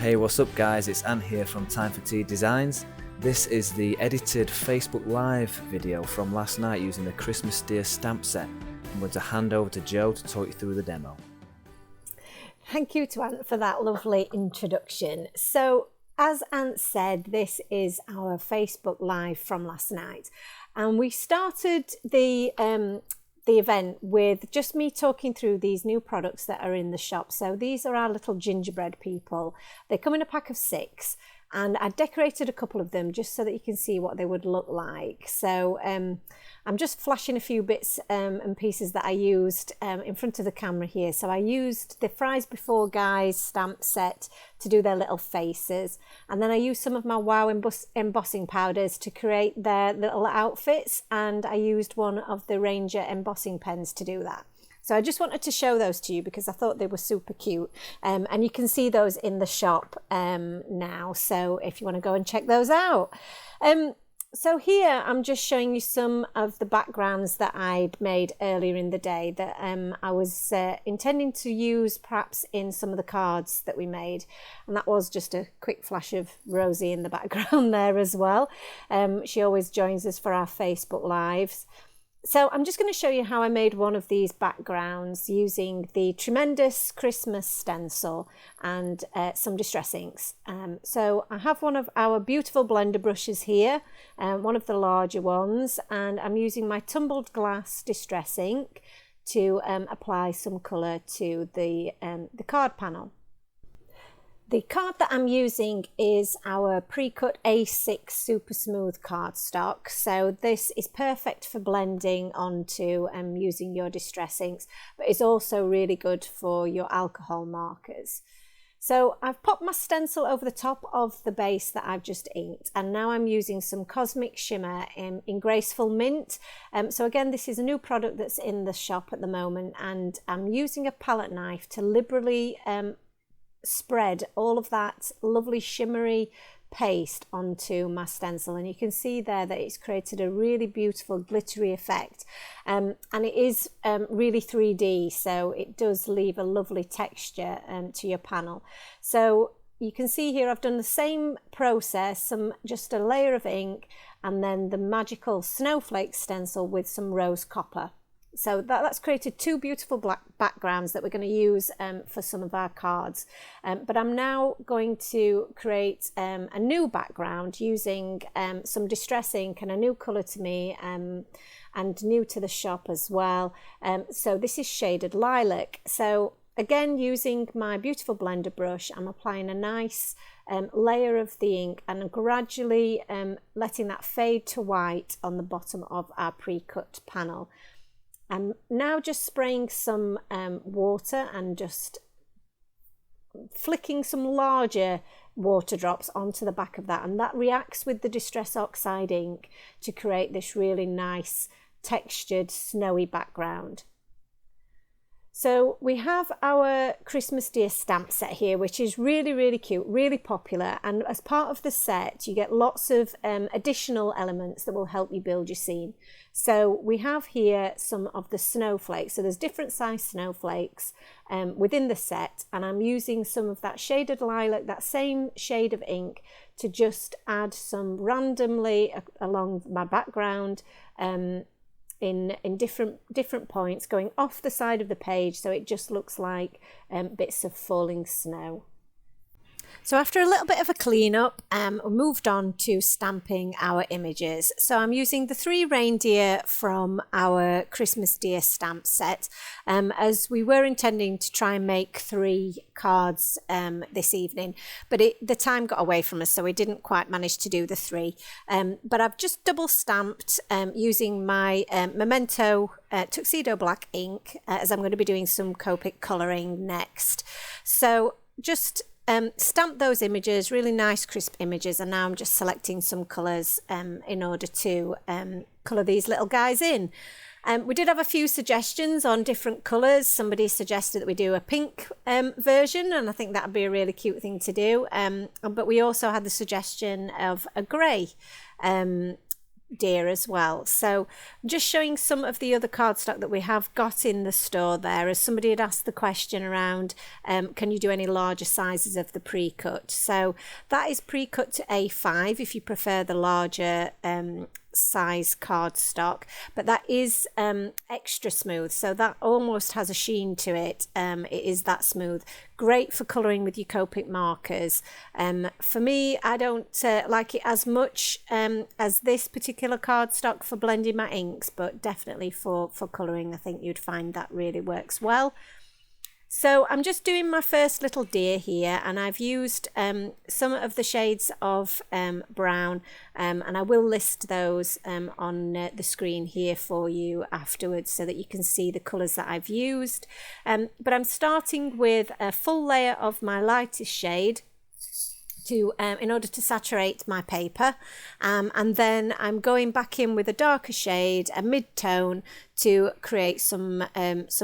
Hey, what's up guys, it's Ant here from Time for Tea Designs. This is the edited Facebook Live video from last night using the Christmas Deer stamp set. I'm going to hand over to Jo to talk you through the demo. Thank you to Ant for that lovely introduction. So as Ant said, this is our Facebook Live from last night, and we started the event with just me talking through these new products that are in the shop. So these are our little gingerbread people. They come in a pack of 6, and I decorated a couple of them just so that you can see what they would look like. So I'm just flashing a few bits and pieces that I used in front of the camera here. So I used the Fries Before Guys stamp set to do their little faces, and then I used some of my Wow embossing powders to create their little outfits, and I used one of the Ranger embossing pens to do that. So I just wanted to show those to you because I thought they were super cute, and you can see those in the shop now, so if you want to go and check those out. So here I'm just showing you some of the backgrounds that I'd made earlier in the day that I was intending to use perhaps in some of the cards that we made, and that was just a quick flash of Rosie in the background there as well. She always joins us for our Facebook Lives. So I'm just going to show you how I made one of these backgrounds using the tremendous Christmas stencil and some distress inks. So I have one of our beautiful blender brushes here, one of the larger ones, and I'm using my tumbled glass distress ink to apply some colour to the card panel. The card that I'm using is our pre-cut A6 super smooth cardstock. So this is perfect for blending onto using your distress inks, but it's also really good for your alcohol markers. So I've popped my stencil over the top of the base that I've just inked, and now I'm using some Cosmic Shimmer in Graceful Mint. So again, this is a new product that's in the shop at the moment, and I'm using a palette knife to liberally spread all of that lovely shimmery paste onto my stencil, and you can see there that it's created a really beautiful glittery effect, and it is really 3D, so it does leave a lovely texture to your panel. So you can see here I've done the same process, just a layer of ink and then the magical snowflake stencil with some rose copper. So that's created 2 beautiful black backgrounds that we're going to use for some of our cards. But I'm now going to create a new background using some distress ink and a new colour to me and new to the shop as well. So this is Shaded Lilac. So again, using my beautiful blender brush, I'm applying a nice layer of the ink and gradually letting that fade to white on the bottom of our pre-cut panel. I'm now just spraying some water and just flicking some larger water drops onto the back of that, and that reacts with the Distress Oxide ink to create this really nice textured snowy background. So we have our Christmas Deer stamp set here, which is really, really cute, really popular. And as part of the set, you get lots of additional elements that will help you build your scene. So we have here some of the snowflakes. So there's different size snowflakes within the set. And I'm using some of that Shaded Lilac, that same shade of ink, to just add some randomly along my background in different points going off the side of the page, so it just looks like bits of falling snow. So after a little bit of a clean up, we moved on to stamping our images. So I'm using the 3 reindeer from our Christmas Deer stamp set, as we were intending to try and make 3 cards this evening, but the time got away from us, so we didn't quite manage to do the 3. But I've just double stamped using my Memento Tuxedo Black ink, as I'm going to be doing some Copic colouring next. So just stamp those images, really nice crisp images, and now I'm just selecting some colours in order to colour these little guys in. We did have a few suggestions on different colours. Somebody suggested that we do a pink version, and I think that would be a really cute thing to do. But we also had the suggestion of a grey deer as well. So I'm just showing some of the other cardstock that we have got in the store there, as somebody had asked the question around can you do any larger sizes of the pre-cut. So that is pre-cut to A5 if you prefer the larger size cardstock, but that is extra smooth, so that almost has a sheen to it. It is that smooth, great for colouring with your Copic markers. For me, I don't like it as much as this particular cardstock for blending my inks, but definitely for colouring I think you'd find that really works well. So I'm just doing my first little deer here, and I've used some of the shades of brown, and I will list those on the screen here for you afterwards so that you can see the colours that I've used. But I'm starting with a full layer of my lightest shade in order to saturate my paper, and then I'm going back in with a darker shade, a mid-tone, to create some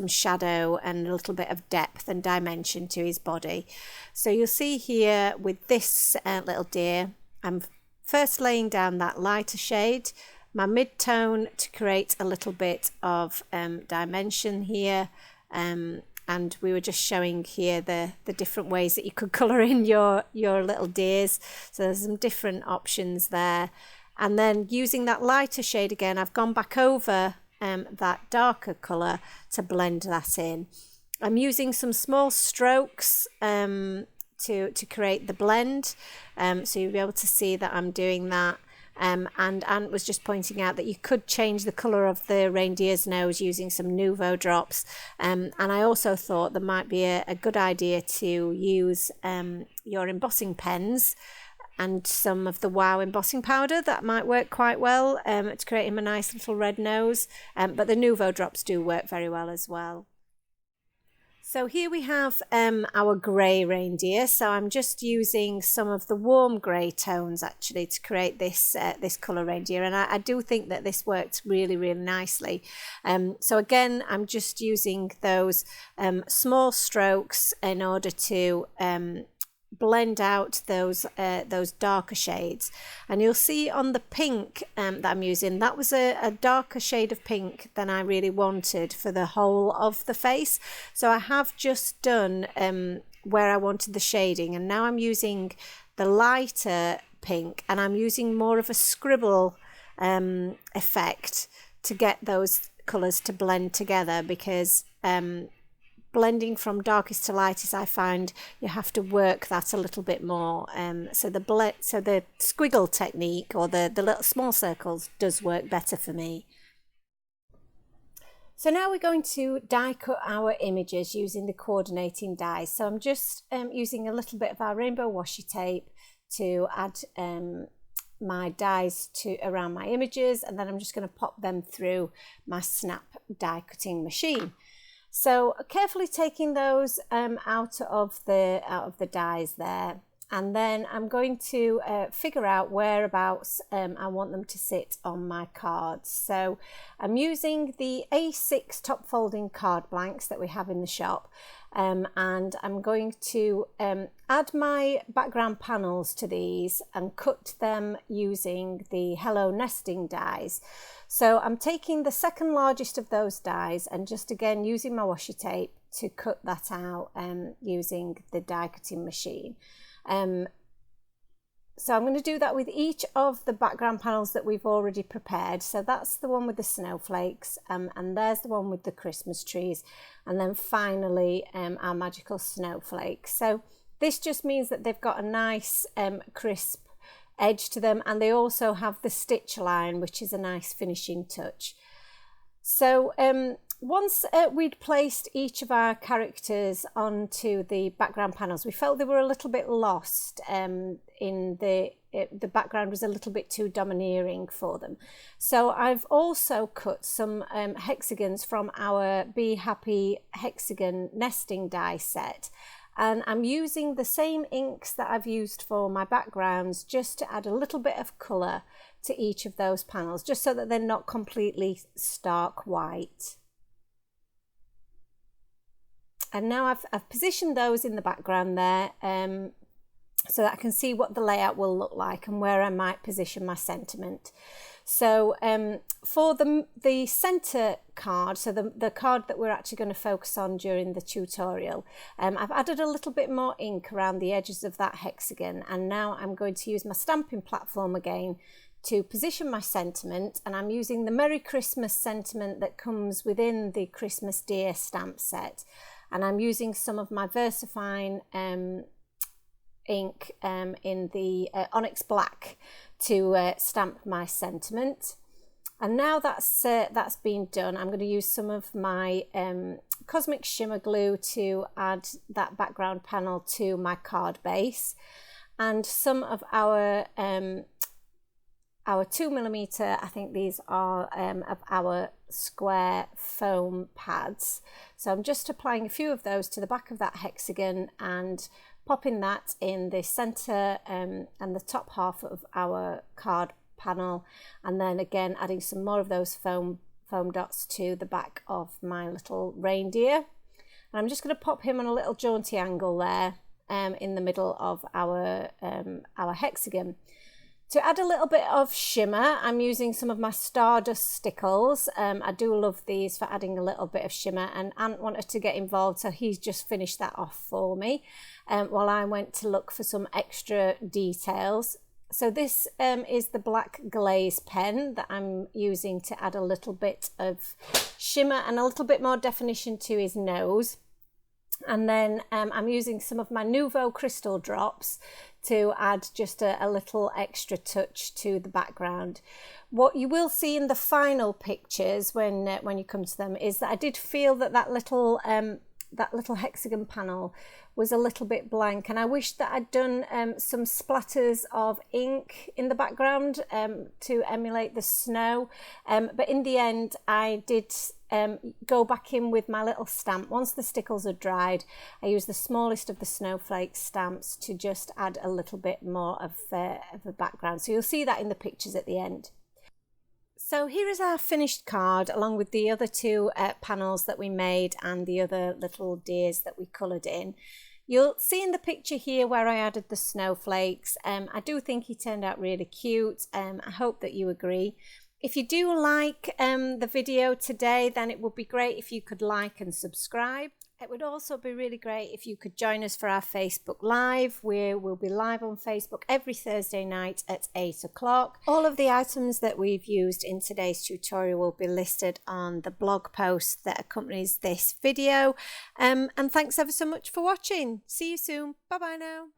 shadow and a little bit of depth and dimension to his body. So you'll see here with this little deer, I'm first laying down that lighter shade, my mid-tone to create a little bit of dimension here, and we were just showing here the different ways that you could colour in your little deers. So there's some different options there. And then using that lighter shade again, I've gone back over that darker colour to blend that in. I'm using some small strokes to create the blend, so you'll be able to see that I'm doing that. And Ant was just pointing out that you could change the colour of the reindeer's nose using some Nouveau drops. And I also thought there might be a good idea to use your embossing pens and some of the Wow embossing powder. That might work quite well to create him a nice little red nose. But the Nouveau drops do work very well as well. So here we have our grey reindeer. So I'm just using some of the warm grey tones actually to create this colour reindeer, and I do think that this worked really, really nicely. So again, I'm just using those small strokes in order to blend out those darker shades. And you'll see on the pink that I'm using, that was a darker shade of pink than I really wanted for the whole of the face. So I have just done where I wanted the shading, and now I'm using the lighter pink, and I'm using more of a scribble effect to get those colours to blend together, because blending from darkest to lightest, I find you have to work that a little bit more. So the squiggle technique, or the little small circles, does work better for me. So now we're going to die cut our images using the coordinating dies. So I'm just using a little bit of our rainbow washi tape to add my dies around my images, and then I'm just going to pop them through my snap die cutting machine. So carefully taking those out of the dies there, and then I'm going to figure out whereabouts I want them to sit on my cards. So I'm using the A6 top folding card blanks that we have in the shop, and I'm going to add my background panels to these and cut them using the Hello Nesting dies. So I'm taking the second largest of those dies and just again using my washi tape to cut that out using the die cutting machine. So I'm going to do that with each of the background panels that we've already prepared. So that's the one with the snowflakes, and there's the one with the Christmas trees, and then finally our magical snowflakes. So this just means that they've got a nice crisp edge to them, and they also have the stitch line, which is a nice finishing touch. So once we'd placed each of our characters onto the background panels, we felt they were a little bit lost in the background was a little bit too domineering for them. So I've also cut some hexagons from our Be Happy hexagon nesting die set. And I'm using the same inks that I've used for my backgrounds just to add a little bit of colour to each of those panels, just so that they're not completely stark white. And now I've positioned those in the background there so that I can see what the layout will look like and where I might position my sentiment. So for the centre card, so the card that we're actually going to focus on during the tutorial, I've added a little bit more ink around the edges of that hexagon, and now I'm going to use my stamping platform again to position my sentiment, and I'm using the Merry Christmas sentiment that comes within the Christmas Dear stamp set, and I'm using some of my VersaFine ink in the Onyx Black to stamp my sentiment. And now that's been done, I'm going to use some of my Cosmic Shimmer glue to add that background panel to my card base, and some of our 2mm, I think these are of our square foam pads. So I'm just applying a few of those to the back of that hexagon and popping that in the centre and the top half of our card panel, and then again adding some more of those foam dots to the back of my little reindeer. And I'm just going to pop him on a little jaunty angle there in the middle of our hexagon. To add a little bit of shimmer, I'm using some of my Stardust stickles. I do love these for adding a little bit of shimmer, and Ant wanted to get involved, so he's just finished that off for me while I went to look for some extra details. So this is the black glaze pen that I'm using to add a little bit of shimmer and a little bit more definition to his nose. And then I'm using some of my Nouveau crystal drops to add just a little extra touch to the background. What you will see in the final pictures when you come to them is that I did feel that little hexagon panel was a little bit blank, and I wish that I'd done some splatters of ink in the background to emulate the snow, but in the end I did go back in with my little stamp. Once the stickles are dried, I use the smallest of the snowflake stamps to just add a little bit more of a background, so you'll see that in the pictures at the end. So here is our finished card, along with the other two panels that we made and the other little deers that we coloured in. You'll see in the picture here where I added the snowflakes. I do think he turned out really cute. I hope that you agree. If you do like the video today, then it would be great if you could like and subscribe. It would also be really great if you could join us for our Facebook Live, where we'll be live on Facebook every Thursday night at 8 o'clock. All of the items that we've used in today's tutorial will be listed on the blog post that accompanies this video. And thanks ever so much for watching. See you soon. Bye bye now.